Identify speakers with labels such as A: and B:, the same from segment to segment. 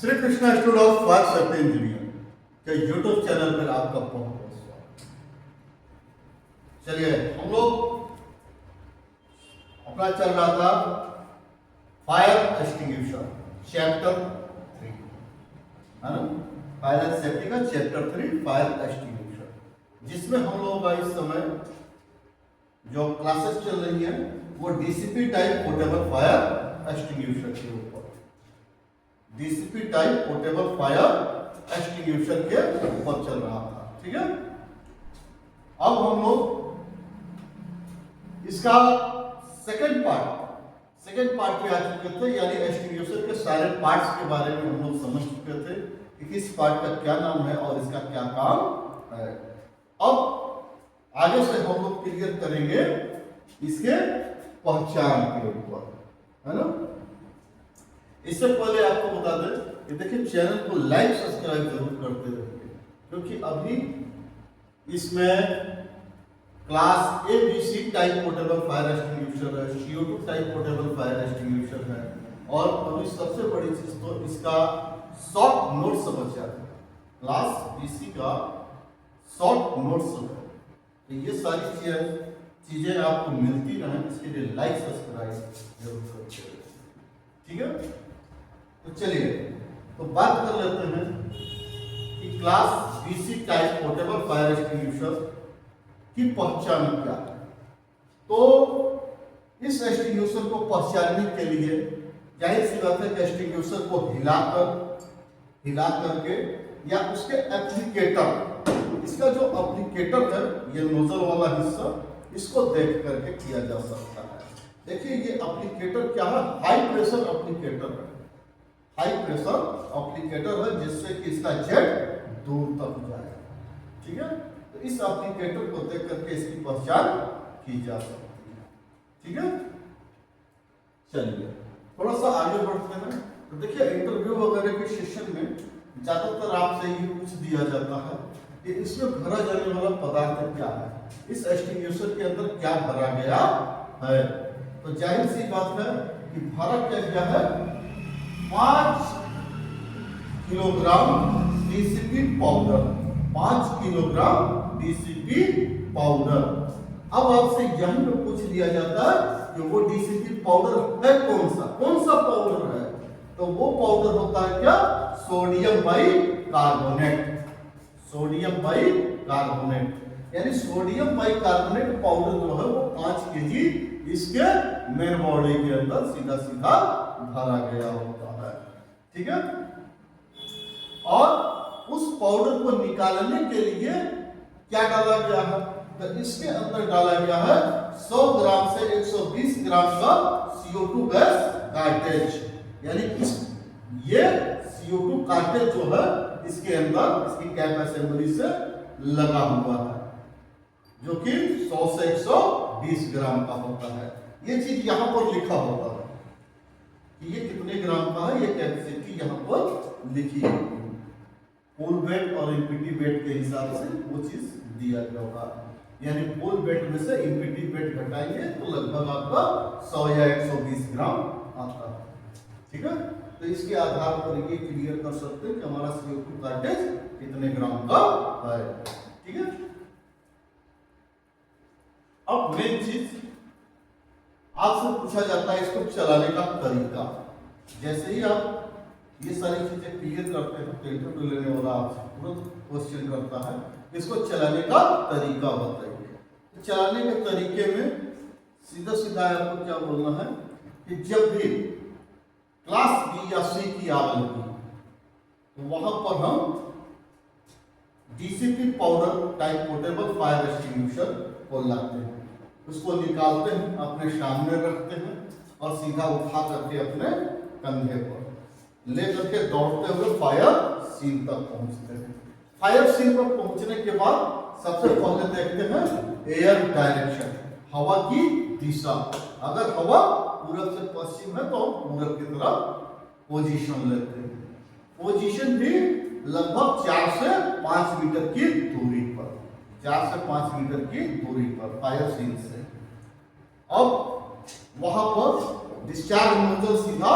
A: Shri Krishna studio of fire safety engineer के YouTube channel पर आपका बहुत बहुत स्वागत। चलिए, हम लोग अपना चल रहा था फायर एक्सटिंग्विशर चैप्टर 3, है ना। फायर एंड सेफ्टी का चैप्टर 3 फायर एक्सटिंग्विशर, जिसमें हम लोगों का इस समय जो क्लासेस चल रही है वो DCP type portable fire extinguisher के ऊपर, DCP type portable fire extinguisher के ऊपर चल रहा था। ठीक है, अब हम लोग इसका सेकंड पार्ट पे आ चुके थे, यानी एक्सटिंग्विशर के सारे पार्ट्स के बारे में हम लोग समझ चुके थे कि किस पार्ट का क्या नाम है और इसका क्या काम है। अब आगे से हम लोग क्लियर करेंगे इसके पहचान के ऊपर, है ना। इससे पहले आपको बता दें कि देखिए, चैनल को लाइक सब्सक्राइब जरूर करते रहिए, क्योंकि अभी इसमें class ABC type portable fire extinguisher है, CO2 type portable fire extinguisher है, और अभी सबसे बड़ी चीज तो इसका शॉर्ट नोट्स बचा है, क्लास BC का शॉर्ट नोट्स है। तो ये सारी चीजें आपको मिलती रहें, इसके लिए लाइक सब्सक्राइब जरूर करते रहिए। ठीक है, तो चलिए तो बात कर लेते हैं कि class BC type portable fire extinguisher की पहचान क्या है। तो इस एक्सटिंग्विशर को पहचानने के लिए जाहिर सी बात है कि एक्सटिंग्विशर को हिला करके या उसके एप्लीकेटर, इसका जो एप्लीकेटर है, ये नोजल वाला हिस्सा, इसको देख करके किया जा सकता है। देखिए, ये एप्लीकेटर क्या है, हाई प्रेशर एप्लीकेटर है, हाई प्रेशर एप्लीकेटर है, जिससे कि इसका जेट दूर तक जाए। ठीक है, तो इस एप्लीकेटर को देख करके इसकी पहचान की जा सकती है। ठीक है, चलिए थोड़ा सा आगे बढ़ते हैं। तो देखिए, इंटरव्यू वगैरह के सेशन में ज्यादातर आपसे ये पूछ दिया जाता है कि इसमें भरा जाने वाला पदार्थ क्या है, इस एक्सटिंग्विशर के अंदर क्या भरा गया है। तो जाहिर सी बात है कि भरा क्या गया है, 5 kilogram DCP powder, 5 kilogram DCP powder. अब आपसे यहीं पे पूछ लिया जाता है कि वो डीसीपी पाउडर है कौन सा पाउडर है। तो वो पाउडर होता है क्या, सोडियम बाइकार्बोनेट, सोडियम बाइकार्बोनेट, यानी सोडियम बाइकार्बोनेट पाउडर जो है वो 5 केजी इसके मेन बॉडी के अंदर सीधा सीधा भरा गया होता है। ठीक है, और उस पाउडर को निकालने के लिए क्या डाला गया है, तो इसके अंदर डाला गया है 100 ग्राम से 120 ग्राम का CO2 गैस कार्टेज, यानी ये CO2 कार्टेज जो है इसके अंदर इसकी कैप असेंबली से लगा हुआ है, जो कि 100 से 120 ग्राम का होता है। ये चीज यहाँ पर लिखा होता है कि ये कितने ग्राम का है, ये कैपेसिटी यहाँ पर लिखी है, पोल वेट और इम्पिटी वेट के हिसाब से वो चीज दिया गया होगा। यानी पोल वेट में से इम्पिटी वेट घटाएंगे तो लगभग आपका 100 या 120 ग्राम आता है। ठीक है, तो इसके आधार पर ये क्लियर कर सकते हैं कि हमारा CO2 कार्टेज कितने ग्राम का है। ठीक है, अब मेन चीज आपसे पूछा जाता है इसको चलाने का तरीका। जैसे ही आप ये सारी चीजें क्लियर करते हैं तो इंटरव्यू लेने वाला आपसे तुरंत क्वेश्चन करता है, इसको चलाने का तरीका बताइए। तो चलाने के तरीके में सीधा सीधा आपको क्या बोलना है कि जब भी क्लास B या C की आग लगी तो वहां पर हम DCP powder type portable fire extinguisher को लाते हैं, उसको निकालते हैं, अपने सामने रखते हैं और सीधा उठा करके अपने कंधे पर ले करके दौड़ते हुए फायर सीन तक पहुंचते हैं। फायर सीन पर पहुंचने के बाद सबसे पहले देखते हैं एयर डायरेक्शन, हवा की दिशा। अगर हवा पूरब से पश्चिम है तो हम पूरब की तरफ पोजीशन लेते हैं। पोजीशन भी लगभग 4 से 5 मीटर की दूरी पर, 4 से 5 मीटर की दूरी पर फायर सीन से। अब वहां पर डिस्चार्ज नोजल सीधा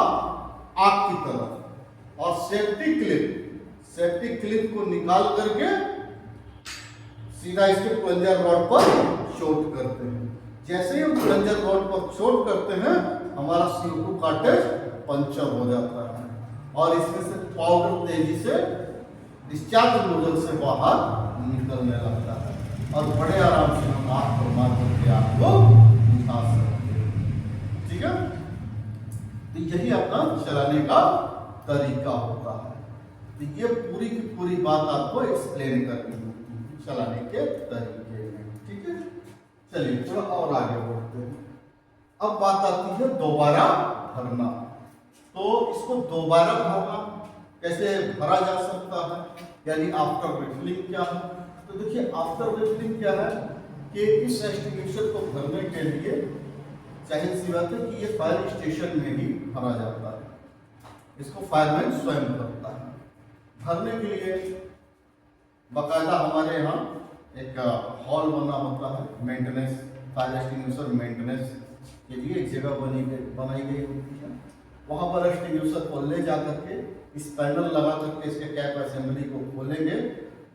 A: आग की तरफ, और सेफ्टी क्लिप को निकाल करके सीधा इसके प्लंजर रॉड पर शॉर्ट करते हैं। जैसे ही हम प्लंजर रॉड पर शॉर्ट करते हैं हमारा CO2 कार्टेज पंचर हो जाता है और इसमें से पाउडर तेजी से डिस्चार्ज नोजल से बाहर निकलने लगता है और बड़े आराम से हम आग पर मार करके आग को बुझा सकते हैं। ठीक है, तो यही अपना चलाने का तरीका होता है। तो ये पूरी की पूरी बात आपको एक्सप्लेन करनी होती है चलाने के तरीके में। ठीक है, चलिए थोड़ा और आगे बढ़ते हैं। अब बात आती है दोबारा भरना। तो इसको दोबारा भरना कैसे भरा जा सकता है, यानी आफ्टर रिफिलिंग क्या है। तो देखिए आफ्टर रिफिलिंग क्या है कि इस एक्सटिंग्विशर को भरने के लिए जाहिर सी बात है कि ये फायर स्टेशन में ही भरा जाता है, इसको फायरमैन स्वयं करता है। भरने के लिए बाकायदा हमारे यहाँ एक हॉल बना होता है, मेंटेनेंस फायर एक्सटिंग्विशर मेंटेनेंस के लिए एक जगह बनाई गई होती है। वहाँ पर एक्सटिंग्विशर को ले जा करके इस पैनल लगा करके इसके कैप असेंबली को खोलेंगे,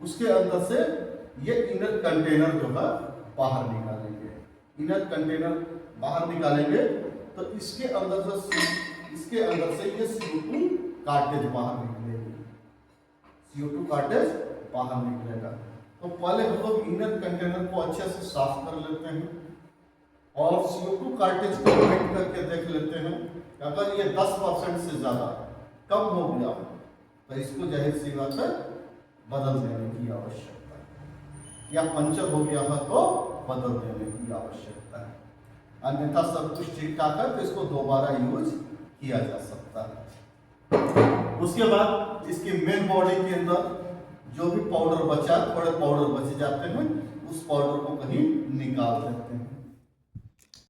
A: उसके अंदर से ये इनर कंटेनर जो है बाहर निकालेंगे। इनर कंटेनर बाहर निकालेंगे तो इसके अंदर से ये CO2 कार्टेज बाहर निकलेगी, CO2 कार्टेज बाहर निकलेगा। तो पहले हम लोग इनर कंटेनर को अच्छे से साफ कर लेते हैं और CO2 कार्टेज को वेट करके देख लेते हैं। अगर ये 10% से ज़्यादा कम हो गया तो इसको जाहिर सी बात है बदल देने की आवश्यकता है, या पंचर हो गया है तो बदल देने की आवश्यकता है। अन्यथा सब कुछ ठीक ठाक है तो इसको दोबारा यूज किया जा सकता है। उसके बाद इसकी मेन बॉडी के अंदर जो भी पाउडर बचा, थोड़े पाउडर बचे जाते हैं, उस पाउडर को कहीं निकाल देते हैं।